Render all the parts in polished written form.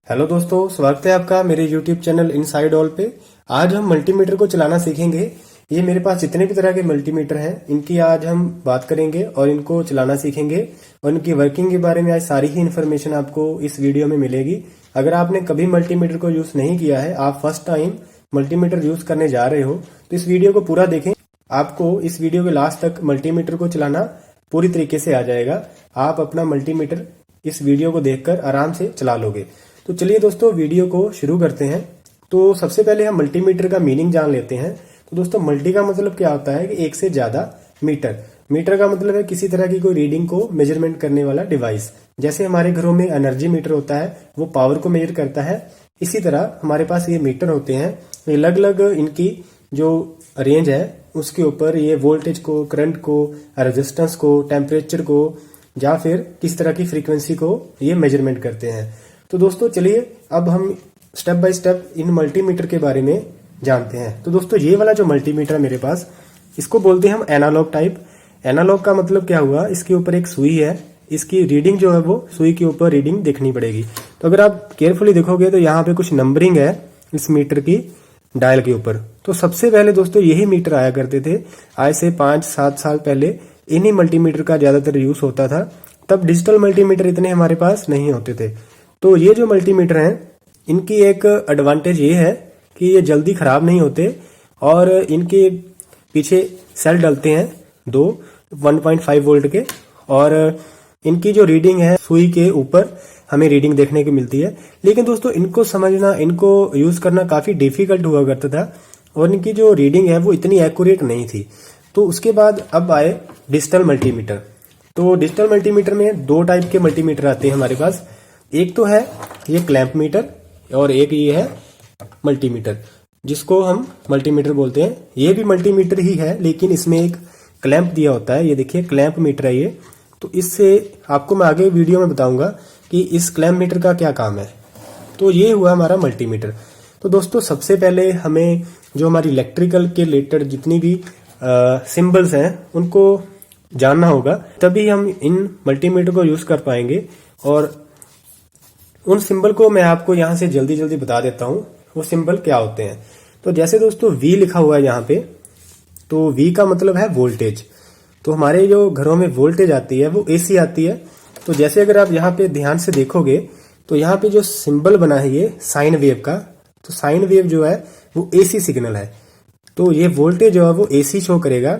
Hello दोस्तों, स्वागत है आपका मेरे YouTube चैनल इनसाइड ऑल पे। आज हम मल्टीमीटर को चलाना सीखेंगे। ये मेरे पास जितने भी तरह के मल्टीमीटर हैं इनकी आज हम बात करेंगे और इनको चलाना सीखेंगे और इनकी वर्किंग के बारे में आज सारी ही इन्फॉर्मेशन आपको इस वीडियो में मिलेगी। अगर आपने कभी मल्टीमीटर को यूज नहीं किया है, आप फर्स्ट टाइम मल्टीमीटर यूज करने जा रहे हो, तो इस वीडियो को पूरा देखें। आपको इस वीडियो के लास्ट तक मल्टीमीटर को चलाना पूरी तरीके से आ जाएगा। आप अपना मल्टीमीटर इस वीडियो को देखकर आराम से चला लोगे। तो चलिए दोस्तों, वीडियो को शुरू करते हैं। तो सबसे पहले हम मल्टीमीटर का मीनिंग जान लेते हैं। तो दोस्तों, मल्टी का मतलब क्या होता है कि एक से ज्यादा मीटर। मीटर का मतलब है किसी तरह की कोई रीडिंग को मेजरमेंट करने वाला डिवाइस। जैसे हमारे घरों में एनर्जी मीटर होता है, वो पावर को मेजर करता है, इसी तरह हमारे पास ये मीटर होते हैं। अलग अलग इनकी जो रेंज है उसके ऊपर ये वोल्टेज को, करंट को, रेजिस्टेंस को, टेम्परेचर को या फिर किस तरह की फ्रीक्वेंसी को ये मेजरमेंट करते हैं। तो दोस्तों चलिए अब हम step by step in multimeter के बारे में जानते हैं। तो दोस्तों, ये वाला जो मल्टीमीटर है मेरे पास, इसको बोलते हैं हम एनालॉग टाइप। एनालॉग का मतलब क्या हुआ, इसके ऊपर एक सुई है, इसकी रीडिंग जो है वो सुई के ऊपर रीडिंग देखनी पड़ेगी। तो अगर आप केयरफुली देखोगे तो यहाँ पे कुछ नंबरिंग है इस मीटर की डायल के ऊपर। तो सबसे पहले दोस्तों यही मीटर आया करते थे। आज से 5-7 साल पहले इन्हीं मल्टीमीटर का ज्यादातर यूज होता था। तब डिजिटल मल्टीमीटर इतने हमारे पास नहीं होते थे। तो ये जो मल्टीमीटर हैं, इनकी एक एडवांटेज ये है कि ये जल्दी खराब नहीं होते और इनके पीछे सेल डलते हैं दो 1.5 वोल्ट के, और इनकी जो रीडिंग है सुई के ऊपर हमें रीडिंग देखने को मिलती है। लेकिन दोस्तों, इनको समझना, इनको यूज करना काफी डिफिकल्ट हुआ करता था और इनकी जो रीडिंग है वो इतनी एक्यूरेट नहीं थी। तो उसके बाद अब आए डिजिटल मल्टीमीटर। तो डिजिटल मल्टीमीटर में दो टाइप के मल्टीमीटर आते हैं हमारे पास। एक तो है ये क्लैंप मीटर और एक ये है मल्टीमीटर, जिसको हम मल्टीमीटर बोलते हैं। ये भी मल्टीमीटर ही है, लेकिन इसमें एक क्लैंप दिया होता है। ये देखिए क्लैंप मीटर है ये। तो इससे आपको मैं आगे वीडियो में बताऊंगा कि इस क्लैंप मीटर का क्या काम है। तो ये हुआ हमारा मल्टीमीटर। तो दोस्तों, सबसे पहले हमें जो हमारी इलेक्ट्रिकल के रिलेटेड जितनी भी सिंबल्स हैं उनको जानना होगा, तभी हम इन मल्टीमीटर को यूज कर पाएंगे। और उन सिंबल को मैं आपको यहाँ से जल्दी जल्दी बता देता हूँ वो सिंबल क्या होते हैं। तो जैसे दोस्तों V लिखा हुआ है यहाँ पे, तो V का मतलब है वोल्टेज। तो हमारे जो घरों में वोल्टेज आती है वो AC आती है। तो जैसे अगर आप यहाँ पे ध्यान से देखोगे तो यहाँ पे जो सिंबल बना है ये साइन वेव का, तो साइन वेव जो है वो AC सिग्नल है। तो ये वोल्टेज जो है वो AC शो करेगा।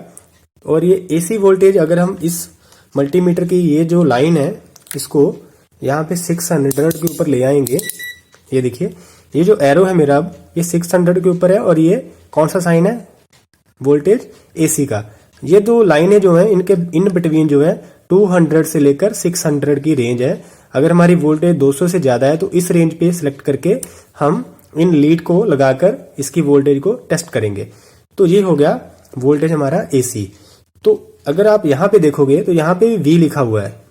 और ये AC वोल्टेज अगर हम इस मल्टीमीटर की ये जो लाइन है इसको यहाँ पे 600 के ऊपर ले आएंगे। ये देखिए, ये जो एरो है मेरा, अब ये 600 के ऊपर है और ये कौन सा साइन है, वोल्टेज AC का। ये दो लाइनें जो है इनके इन बिटवीन जो है 200 से लेकर 600 की रेंज है। अगर हमारी वोल्टेज 200 से ज्यादा है तो इस रेंज पे सिलेक्ट करके हम इन लीड को लगाकर इसकी वोल्टेज को टेस्ट करेंगे। तो ये हो गया वोल्टेज हमारा AC। तो अगर आप यहाँ पे देखोगे तो यहाँ पे V लिखा हुआ है,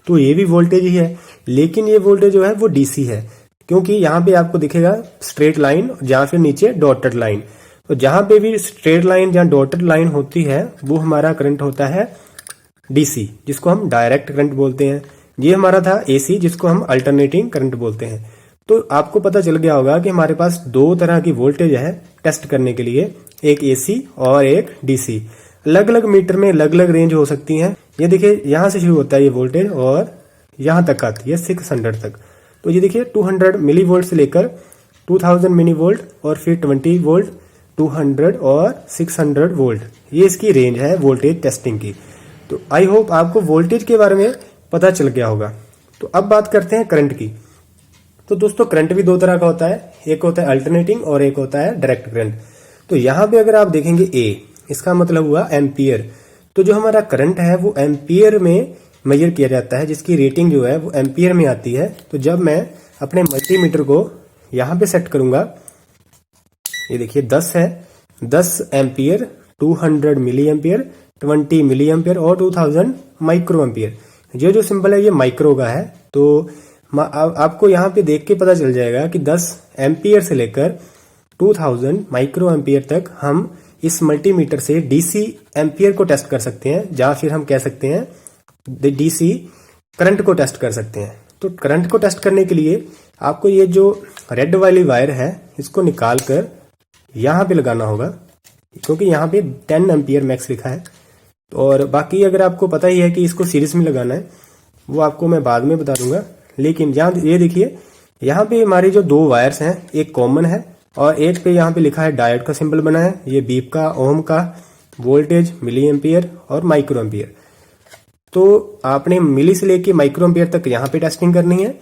तो ये भी वोल्टेज ही है, लेकिन ये वोल्टेज जो है वो DC है, क्योंकि यहाँ पे आपको दिखेगा स्ट्रेट लाइन या फिर नीचे डॉटेड लाइन। तो जहां पे भी स्ट्रेट लाइन या डॉटेड लाइन होती है वो हमारा करंट होता है DC, जिसको हम डायरेक्ट करंट बोलते हैं। ये हमारा था AC, जिसको हम अल्टरनेटिंग करंट बोलते हैं। तो आपको पता चल गया होगा कि हमारे पास दो तरह की वोल्टेज है टेस्ट करने के लिए, एक AC और एक DC। अलग अलग मीटर में अलग अलग रेंज हो सकती है। ये देखिए, यहां से शुरू होता है ये वोल्टेज और यहां तक आती है 600 तक। तो ये देखिए 200 मिली वोल्ट से लेकर 2000 मिली वोल्ट और फिर 20 वोल्ट, 200 और 600 वोल्ट, ये इसकी रेंज है वोल्टेज टेस्टिंग की। तो आई होप आपको वोल्टेज के बारे में पता चल गया होगा। तो अब बात करते हैं करंट की। तो दोस्तों, करंट भी दो तरह का होता है, एक होता है अल्टरनेटिंग और एक होता है डायरेक्ट करंट। तो यहाँ पे अगर आप देखेंगे A, इसका मतलब हुआ एम्पियर। तो जो हमारा करंट है वो एम्पियर में मेजर किया जाता है, जिसकी रेटिंग जो है वो एम्पियर में आती है। तो जब मैं अपने मल्टीमीटर को यहाँ पे सेट करूंगा, ये देखिए 10 है, 10 ampere, 200 milli ampere, 20 milli ampere और 2000 माइक्रो एम्पियर। ये जो सिंबल है ये माइक्रो का है। तो आपको यहाँ पे देख के पता चल जाएगा कि 10 एम्पियर से लेकर 2000 माइक्रो एम्पियर तक हम इस मल्टीमीटर से DC एम्पियर को टेस्ट कर सकते हैं, या फिर हम कह सकते हैं DC करंट को टेस्ट कर सकते हैं। तो करंट को टेस्ट करने के लिए आपको ये जो रेड वाली वायर है इसको निकाल कर यहाँ पे लगाना होगा, क्योंकि यहाँ पे 10 एम्पियर मैक्स लिखा है। और बाकी अगर आपको पता ही है कि इसको सीरीज में लगाना है, वो आपको मैं बाद में बता दूंगा। लेकिन यहाँ ये देखिए, यहाँ पे हमारी जो दो वायर्स हैं, एक कॉमन है और एक पे यहाँ पे लिखा है डायोड का सिंबल बना है, ये बीप का, ओम का, वोल्टेज, मिली एम्पियर और माइक्रो एम्पियर। तो आपने मिली से लेके माइक्रो एम्पियर तक यहाँ पे टेस्टिंग करनी है,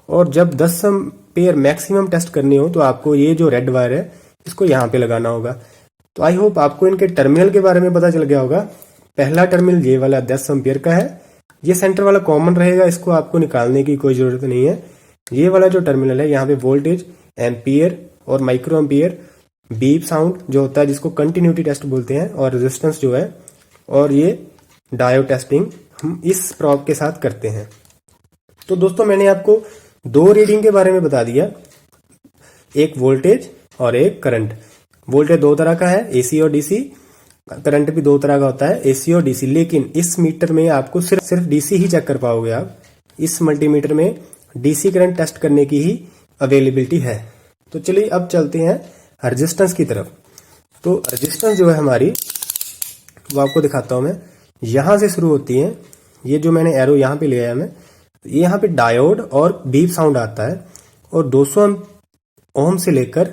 और जब 10 एम्पियर मैक्सिमम टेस्ट करनी हो तो आपको ये जो रेड वायर है इसको यहाँ पे लगाना होगा। तो आई होप आपको इनके टर्मिनल के बारे में पता चल गया होगा। पहला टर्मिनल ये वाला 10 एम्पियर का है, ये सेंटर वाला कॉमन रहेगा, इसको आपको निकालने की कोई जरूरत नहीं है। ये वाला जो टर्मिनल है, यहाँ पे वोल्टेज, एम्पियर और माइक्रो एम्पियर, बीप साउंड जो होता है जिसको कंटिन्यूटी टेस्ट बोलते हैं, और रेजिस्टेंस जो है, और ये डायोड टेस्टिंग हम इस प्रोब के साथ करते हैं। तो दोस्तों मैंने आपको दो रीडिंग के बारे में बता दिया, एक वोल्टेज और एक करंट। वोल्टेज दो तरह का है, एसी और डीसी। करंट भी दो तरह का होता है, एसी और डीसी। लेकिन इस मीटर में आपको सिर्फ डीसी ही चेक कर पाओगे आप। इस मल्टीमीटर में डीसी करंट टेस्ट करने की ही अवेलेबिलिटी है। तो चलिए अब चलते हैं रेजिस्टेंस की तरफ। तो रेजिस्टेंस जो है हमारी, वो आपको दिखाता हूं मैं। यहां से शुरू होती है, ये जो मैंने एरो यहां पे ले आया मैं, ये यहाँ पे डायोड और बीप साउंड आता है, और 200 ओम से लेकर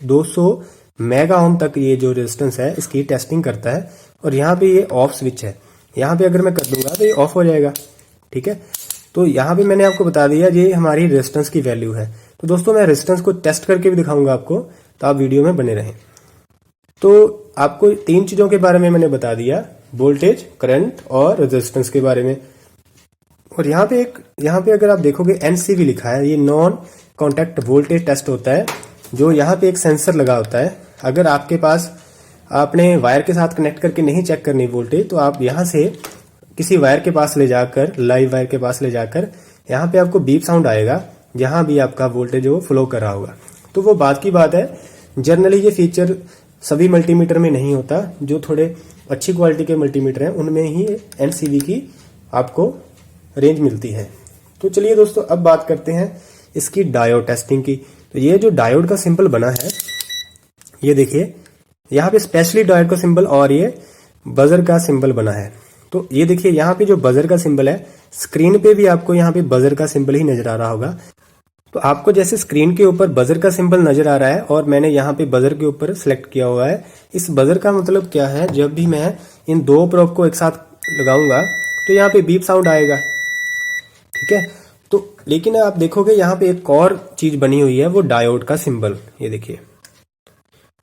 200 मेगा ओम तक ये जो रेजिस्टेंस है इसकी टेस्टिंग करता है। और यहाँ पे ये ऑफ स्विच है, यहाँ पे अगर मैं कर दूंगा तो ये ऑफ हो जाएगा। ठीक है, तो यहाँ पे मैंने आपको बता दिया ये हमारी रेजिस्टेंस की वैल्यू है। तो दोस्तों मैं रेजिस्टेंस को टेस्ट करके भी दिखाऊंगा आपको, तो आप वीडियो में बने रहें। तो आपको तीन चीजों के बारे में मैंने बता दिया, वोल्टेज, करंट और रेजिस्टेंस के बारे में। और यहाँ पे अगर आप देखोगे एनसीवी लिखा है, ये नॉन कॉन्टैक्ट वोल्टेज टेस्ट होता है, जो यहाँ पे एक सेंसर लगा होता है। अगर आपके पास आपने वायर के साथ कनेक्ट करके नहीं चेक करनी वोल्टेज, तो आप यहाँ से किसी वायर के पास ले जाकर, लाइव वायर के पास ले जाकर, यहाँ पे आपको बीप साउंड आएगा, जहां भी आपका वोल्टेज वो फ्लो कर रहा होगा। तो वो बात की बात है, जनरली ये फीचर सभी मल्टीमीटर में नहीं होता। जो थोड़े अच्छी क्वालिटी के मल्टीमीटर हैं उनमें ही एनसीवी की आपको रेंज मिलती है। तो चलिए दोस्तों अब बात करते हैं इसकी डायोड टेस्टिंग की। तो ये जो डायोड का सिंबल बना है, ये देखिए यहाँ पे स्पेशली डायोड का सिंबल और ये बजर का सिंबल बना है। तो ये देखिए यहाँ पे जो बजर का सिंबल है, स्क्रीन पे भी आपको यहाँ पे बजर का सिंबल ही नजर आ रहा होगा। तो आपको जैसे स्क्रीन के ऊपर बजर का सिंबल नजर आ रहा है और मैंने यहाँ पे बजर के ऊपर सिलेक्ट किया हुआ है, इस बजर का मतलब क्या है, जब भी मैं इन दो प्रोब को एक साथ लगाऊंगा तो यहाँ पे बीप साउंड आएगा। ठीक है, तो लेकिन आप देखोगे यहाँ पे एक और चीज बनी हुई है, वो डायोड का सिंबल। ये देखिए,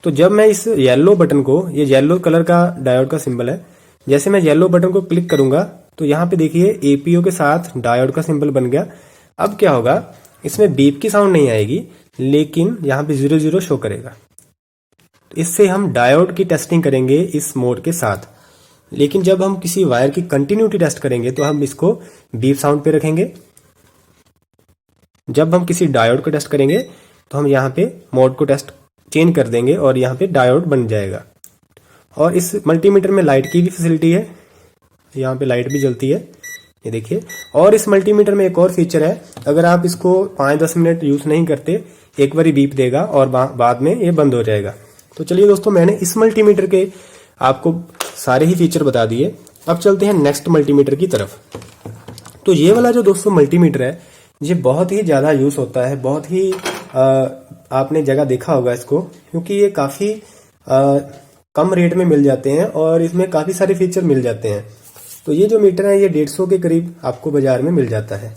तो जब मैं इस येलो बटन को, ये येलो कलर का डायोड का सिंबल है, जैसे मैं येलो बटन को क्लिक करूंगा तो यहाँ पे देखिए एपीओ के साथ डायोड का सिंबल बन गया। अब क्या होगा, इसमें बीप की साउंड नहीं आएगी, लेकिन यहाँ पे 00 शो करेगा। तो इससे हम डायोड की टेस्टिंग करेंगे इस मोड के साथ। लेकिन जब हम किसी वायर की कंटिन्यूटी टेस्ट करेंगे तो हम इसको बीप साउंड पे रखेंगे। जब हम किसी डायोड को टेस्ट करेंगे तो हम यहाँ पे मोड को टेस्ट चेंज कर देंगे और यहाँ पे डायोड बन जाएगा। और इस मल्टीमीटर में लाइट की भी फैसिलिटी है, यहाँ पे लाइट भी जलती है, ये देखिए। और इस मल्टीमीटर में एक और फीचर है, अगर आप इसको 5-10 मिनट यूज नहीं करते, एक बारी बीप देगा और बाद में ये बंद हो जाएगा। तो चलिए दोस्तों, मैंने इस मल्टीमीटर के आपको सारे ही फीचर बता दिए। अब चलते हैं नेक्स्ट मल्टीमीटर की तरफ। तो ये वाला जो दोस्तों मल्टीमीटर है, ये बहुत ही ज्यादा यूज होता है, बहुत ही आपने जगह देखा होगा इसको, क्योंकि ये काफी कम रेट में मिल जाते हैं और इसमें काफी सारे फीचर मिल जाते हैं। तो ये जो मीटर है ये 150 के करीब आपको बाजार में मिल जाता है।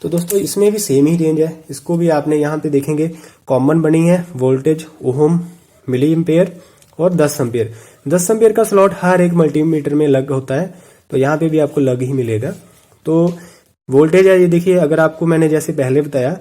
तो दोस्तों इसमें भी सेम ही रेंज है, इसको भी आपने यहाँ पे देखेंगे कॉमन बनी है, वोल्टेज, ओम, मिली एम्पेयर और 10 एम्पेयर। 10 एम्पेयर का स्लॉट हर एक मल्टीमीटर में लग होता है, तो यहाँ पे भी आपको लग ही मिलेगा। तो वोल्टेज है, ये देखिए, अगर आपको मैंने जैसे पहले बताया,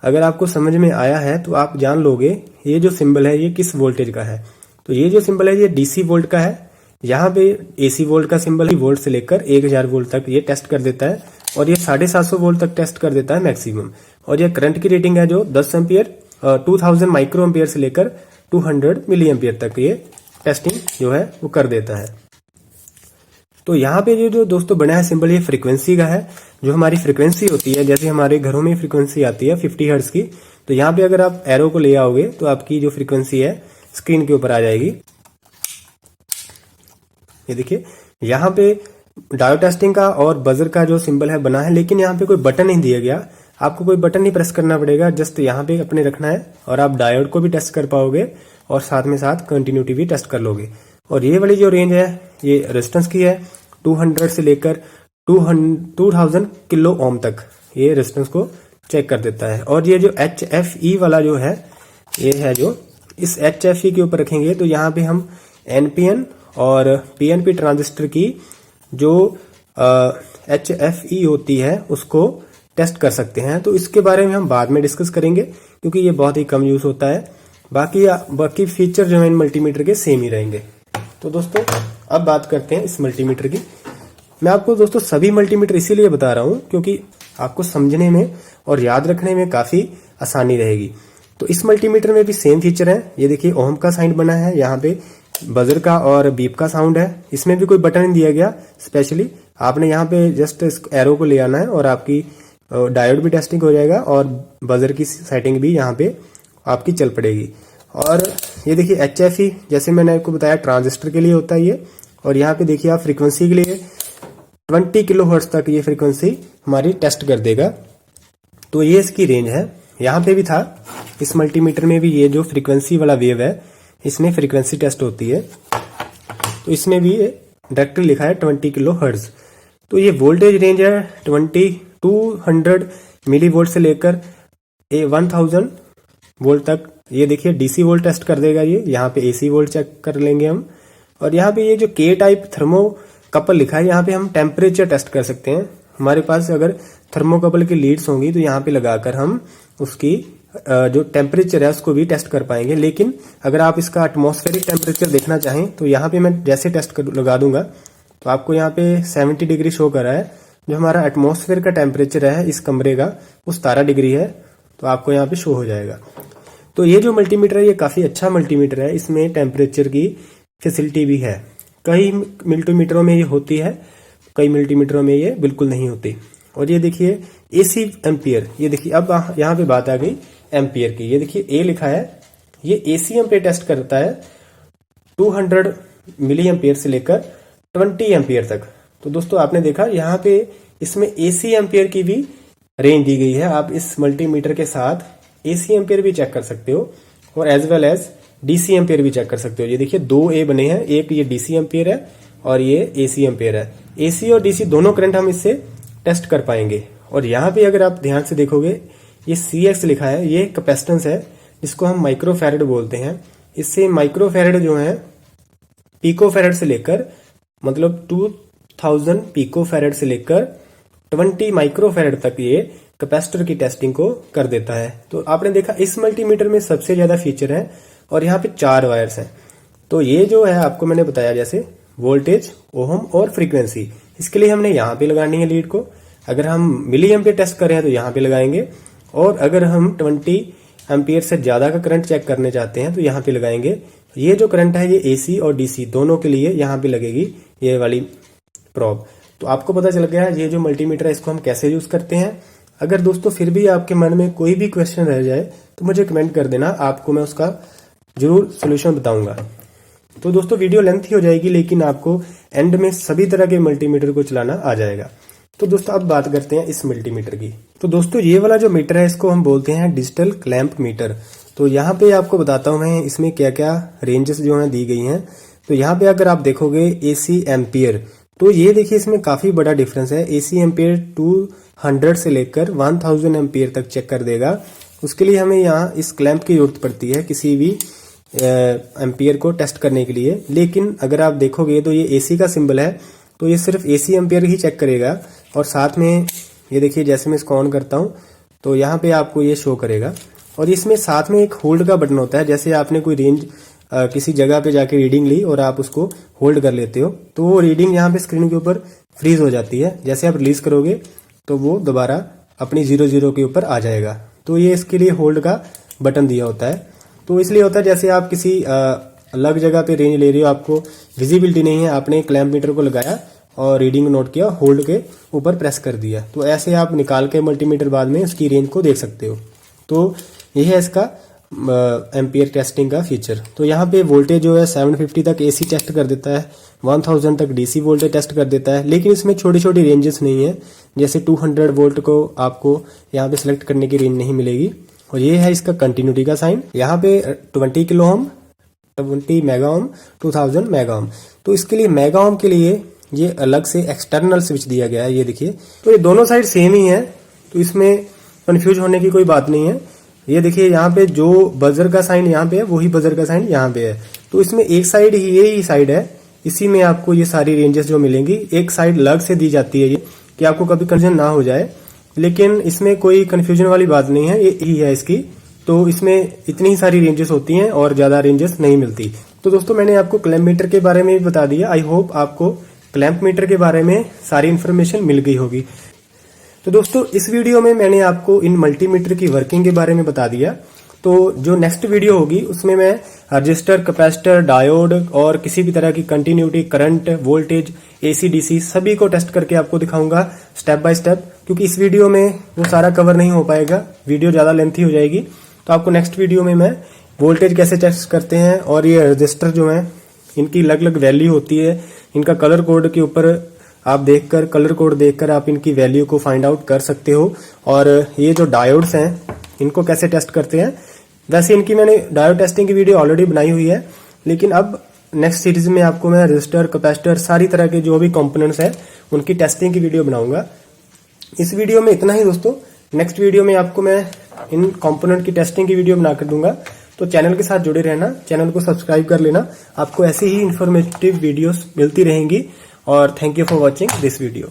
अगर आपको समझ में आया है तो आप जान लोगे ये जो सिंबल है ये किस वोल्टेज का है। तो ये जो सिंबल है ये डीसी वोल्ट का है। यहाँ पे एसी वोल्ट का सिंबल ही वोल्ट से लेकर 1000 वोल्ट तक ये टेस्ट कर देता है, और ये 750 वोल्ट तक टेस्ट कर देता है मैक्सिमम। और ये करंट की रेटिंग है जो 10 एम्पियर 2000 माइक्रो एम्पियर से लेकर 200 मिली एम्पियर तक ये टेस्टिंग जो है वो कर देता है। तो यहाँ पे जो दोस्तों बना है सिंबल, ये फ्रीक्वेंसी का है। जो हमारी फ्रीक्वेंसी होती है, जैसे हमारे घरों में फ्रीक्वेंसी आती है 50 हर्ट्ज की, तो यहाँ पे अगर आप एरो को ले आओगे तो आपकी जो फ्रीक्वेंसी है स्क्रीन के ऊपर आ जाएगी। ये देखिए यहाँ पे डायोड टेस्टिंग का और बजर का जो सिंबल है बना है, लेकिन यहाँ पे कोई बटन नहीं दिया गया। आपको कोई बटन नहीं प्रेस करना पड़ेगा, जस्ट यहाँ पे अपने रखना है और आप डायोड को भी टेस्ट कर पाओगे और साथ में साथ कंटिन्यूटी भी टेस्ट कर लोगे। और ये वाली जो रेंज है ये रेजिस्टेंस की है, 200 से लेकर 2000 किलो ओम तक ये रेजिस्टेंस को चेक कर देता है। और ये जो HFE वाला जो है, ये है जो इस HFE के ऊपर रखेंगे तो यहाँ पे हम NPN और PNP ट्रांजिस्टर की जो HFE होती है उसको टेस्ट कर सकते हैं। तो इसके बारे में हम बाद में डिस्कस करेंगे क्योंकि ये बहुत ही कम यूज होता है। बाकी फीचर जो है इन मल्टीमीटर के सेम ही रहेंगे। तो दोस्तों अब बात करते हैं इस मल्टीमीटर की। मैं आपको दोस्तों सभी मल्टीमीटर इसीलिए बता रहा हूं क्योंकि आपको समझने में और याद रखने में काफी आसानी रहेगी। तो इस मल्टीमीटर में भी सेम फीचर है। ये देखिए ओम का साइन बना है, यहाँ पे बजर का और बीप का साउंड है। इसमें भी कोई बटन नहीं दिया गया स्पेशली, आपने यहाँ पे जस्ट इस एरो को ले आना है और आपकी डायोड भी टेस्टिंग हो जाएगा और बजर की सेटिंग भी यहाँ पे आपकी चल पड़ेगी। और ये देखिए HFE जैसे मैंने आपको बताया ट्रांजिस्टर के लिए होता है ये। और यहाँ पे देखिए आप फ्रीक्वेंसी के लिए 20 किलो हर्ट्ज तक ये फ्रीक्वेंसी हमारी टेस्ट कर देगा। तो ये इसकी रेंज है। यहाँ पे भी था इस मल्टीमीटर में भी, ये जो फ्रीक्वेंसी वाला वेव है इसमें फ्रीक्वेंसी टेस्ट होती है। तो इसमें भी डायरेक्टली लिखा है 20 किलो हर्ट्ज। तो ये वोल्टेज रेंज है 200 मिली वोल्ट से लेकर 1000 वोल्ट तक। ये देखिए DC वोल्ट टेस्ट कर देगा ये। यहाँ पे AC वोल्ट चेक कर लेंगे हम। और यहाँ पे ये जो K टाइप थर्मोकपल लिखा है, यहाँ पे हम टेम्परेचर टेस्ट कर सकते हैं। हमारे पास अगर थर्मोकपल की लीड्स होंगी तो यहाँ पे लगाकर हम उसकी जो टेम्परेचर है उसको भी टेस्ट कर पाएंगे। लेकिन अगर आप इसका एटमॉस्फेरिक टेम्परेचर देखना चाहें तो यहाँ पे मैं जैसे टेस्ट लगा दूंगा तो आपको यहाँ पे 70 डिग्री शो कर रहा है। जो हमारा एटमॉस्फेयर का टेम्परेचर है इस कमरे का वो 17 डिग्री है, तो आपको यहाँ पे शो हो जाएगा। तो ये जो मल्टीमीटर है ये काफी अच्छा मल्टीमीटर है। इसमें टेम्परेचर की फैसिलिटी भी है। कई मल्टीमीटरों में ये होती है, कई मल्टीमीटरों में ये बिल्कुल नहीं होती। और ये देखिए AC एम्पियर, ये देखिए अब यहाँ पे बात आ गई एम्पियर की। ये देखिए A लिखा है, ये AC एम्पियर टेस्ट करता है 200 मिली एम्पियर से लेकर 20 एम्पियर तक। तो दोस्तों आपने देखा यहाँ पे इसमें AC एम्पियर की भी रेंज दी गई है। आप इस मल्टीमीटर के साथ AC एम्पियर भी चेक कर सकते हो और as well as DC ampere भी चेक कर सकते हो। ये देखिए 2 A बने हैं, एक ये DC एम्पियर है और ये AC एम्पियर है। AC और DC दोनों करंट हम इससे टेस्ट कर पाएंगे। और यहाँ पे अगर आप ध्यान से देखोगे ये CX लिखा है, ये कैपेसिटेंस है जिसको हम माइक्रोफैरड बोलते हैं। इससे माइक्रोफैरड जो है पिकोफैरड से लेकर मतलब 2000 पिकोफैरड से लेकर 20 माइक्रोफैरड तक ये कैपेसिटर की टेस्टिंग को कर देता है। तो आपने देखा इस मल्टीमीटर में सबसे ज्यादा फीचर है और यहाँ पे 4 वायर्स हैं। तो ये जो है आपको मैंने बताया जैसे वोल्टेज, ओहम और फ्रीक्वेंसी, इसके लिए हमने यहाँ पे लगानी है लीड को। अगर हम मिली एम्पियर टेस्ट कर रहे हैं तो यहाँ पे लगाएंगे और अगर हम 20 एम्पियर से ज्यादा का करंट चेक करने चाहते हैं तो यहाँ पे लगाएंगे। ये जो करंट है ये AC और DC दोनों के लिए यहाँ पे लगेगी ये वाली प्रोब। तो आपको पता चल गया है ये जो मल्टीमीटर है इसको हम कैसे यूज करते हैं। अगर दोस्तों फिर भी आपके मन में कोई भी क्वेश्चन रह जाए तो मुझे कमेंट कर देना, आपको मैं उसका जरूर सोल्यूशन बताऊंगा। तो दोस्तों वीडियो लेंथी हो जाएगी लेकिन आपको एंड में सभी तरह के मल्टीमीटर को चलाना आ जाएगा। तो दोस्तों अब बात करते हैं इस मल्टीमीटर की। तो दोस्तों ये वाला जो मीटर है इसको हम बोलते हैं डिजिटल क्लैंप मीटर। तो यहाँ पे आपको बताता हूँ मैं इसमें क्या क्या रेंजेस जो है दी गई हैं। तो यहाँ पे अगर आप देखोगे AC एम्पियर, तो ये देखिए इसमें काफी बड़ा डिफरेंस है। AC एम्पियर 200 से लेकर 1000 एम्पियर तक चेक कर देगा। उसके लिए हमें यहाँ इस क्लैंप की जरूरत पड़ती है किसी भी एम्पियर को टेस्ट करने के लिए। लेकिन अगर आप देखोगे तो ये AC का सिंबल है तो ये सिर्फ AC एम्पियर ही चेक करेगा। और साथ में ये देखिए जैसे मैं इसको ऑन करता हूँ तो यहाँ पे आपको ये शो करेगा। और इसमें साथ में एक होल्ड का बटन होता है। जैसे आपने कोई रेंज किसी जगह पे जाके रीडिंग ली और आप उसको होल्ड कर लेते हो तो वो रीडिंग यहाँ पे स्क्रीन के ऊपर फ्रीज हो जाती है। जैसे आप रिलीज करोगे तो वो दोबारा अपनी 00 के ऊपर आ जाएगा। तो ये इसके लिए होल्ड का बटन दिया होता है। तो इसलिए होता है जैसे आप किसी अलग जगह पे रेंज ले रहे हो, आपको विजिबिलिटी नहीं है, आपने क्लैंप मीटर को लगाया और रीडिंग नोट किया, होल्ड के ऊपर प्रेस कर दिया। तो ऐसे आप निकाल के मल्टीमीटर बाद में उसकी रेंज को देख सकते हो। तो यह है इसका एम्पियर टेस्टिंग का फीचर। तो यहाँ पे वोल्टेज जो है 750 तक एसी टेस्ट कर देता है, 1000 तक डीसी वोल्टेज टेस्ट कर देता है, लेकिन इसमें छोटी छोटी रेंजेस नहीं है। जैसे 200 वोल्ट को आपको यहाँ पे सिलेक्ट करने की रेंज नहीं मिलेगी। और ये है इसका कंटिन्यूटी का साइन। यहाँ पे 20 kilo ohm, 20 mega ohm, 2000 mega ohm. तो इसके लिए मेगा ओम के लिए ये अलग से एक्सटर्नल स्विच दिया गया है, ये देखिए। तो ये दोनों साइड सेम ही है, तो इसमें कंफ्यूज होने की कोई बात नहीं है। ये देखिए यहाँ पे जो बजर का साइन यहाँ पे है वही बजर का साइन यहाँ पे है। तो इसमें एक साइड ही यही साइड है, इसी में आपको ये सारी रेंजेस जो मिलेंगी। एक साइड अलग से दी जाती है ये, कि आपको कभी कंफ्यूजन ना हो जाए, लेकिन इसमें कोई कंफ्यूजन वाली बात नहीं है, ये ही है इसकी। तो इसमें इतनी ही सारी रेंजेस होती हैं और ज्यादा रेंजेस नहीं मिलती। तो दोस्तों मैंने आपको क्लैंप मीटर के बारे में भी बता दिया। आई होप आपको क्लैंप मीटर के बारे में सारी इन्फॉर्मेशन मिल गई होगी। तो दोस्तों इस वीडियो में मैंने आपको इन मल्टीमीटर की वर्किंग के बारे में बता दिया। तो जो नेक्स्ट वीडियो होगी उसमें मैं रजिस्टर, कैपेसिटर, डायोड और किसी भी तरह की continuity, current, voltage, AC, DC सभी को टेस्ट करके आपको दिखाऊंगा स्टेप बाय स्टेप। क्योंकि इस वीडियो में वो सारा कवर नहीं हो पाएगा, वीडियो ज्यादा लेंथी हो जाएगी। तो आपको नेक्स्ट वीडियो में मैं वोल्टेज कैसे टेस्ट करते हैं और ये रजिस्टर जो है इनकी अलग अलग वैल्यू होती है, इनका कलर कोड के ऊपर आप देखकर, कलर कोड देखकर आप इनकी वैल्यू को फाइंड आउट कर सकते हो। और ये जो डायोड्स हैं इनको कैसे टेस्ट करते हैं, वैसे इनकी मैंने डायोड टेस्टिंग की वीडियो ऑलरेडी बनाई हुई है, लेकिन अब नेक्स्ट सीरीज में आपको मैं रजिस्टर, कैपेसिटर, सारी तरह के जो भी कंपोनेंट्स हैं उनकी टेस्टिंग की वीडियो बनाऊंगा। इस वीडियो में इतना ही दोस्तों। नेक्स्ट वीडियो में आपको मैं इन कंपोनेंट की टेस्टिंग की वीडियो बनाकर दूंगा। तो चैनल के साथ जुड़े रहना, चैनल को सब्सक्राइब कर लेना, आपको ऐसी ही इंफॉर्मेटिव वीडियोस मिलती रहेंगी। और thank you for watching this video.